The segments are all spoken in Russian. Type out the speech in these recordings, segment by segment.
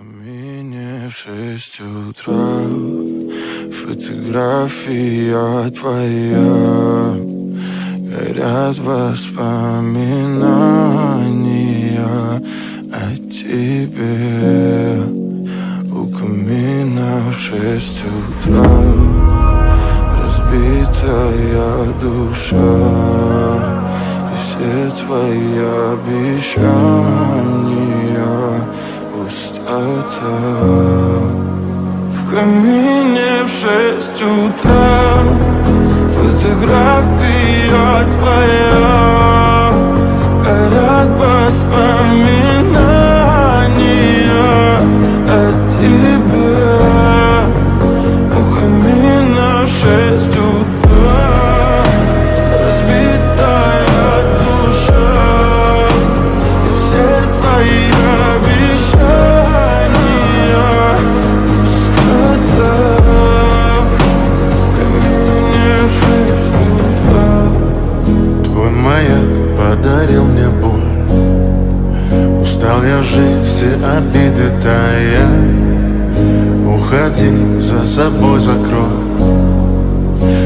камине в 6 утра фотография твоя, горят воспоминания о тебе. У камина в 6 утра разбитая душа, и все твои обещания пустота. В камине в 6 утра фотография твоя, горят воспоминания о тебе. У камина в 6 утра разбитая душа, и все твои обещания пустота. В камине в 6 утра. Твой маяк подарил мне боль, устал я жить, все обиды тая. Уходи, за собой закрой.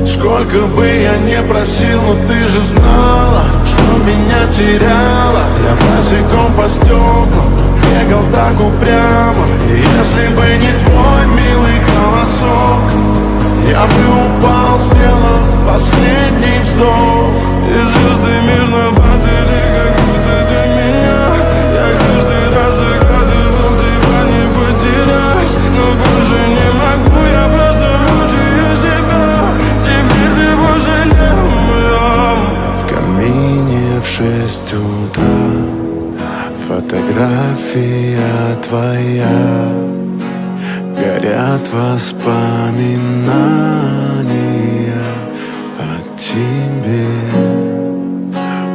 Сколько бы я не просил, но ты же знала, что меня теряла. Я босиком по стеклам бегал так упрямо, и если бы не твой милый голосок, я бы упал, сделав последний вздох. И звезды мирно падали, как будто для меня. Я каждый раз загадывал тебя не потерять, но больше не могу, я просто мучаю себя. Теперь ты пожалел меня. В камине в 6 утра фотография твоя, горят воспоминания о тебе.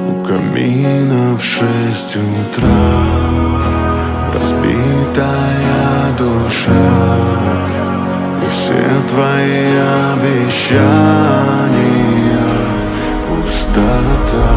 У камина в 6 утра разбитая душа, и все твои обещания пустота.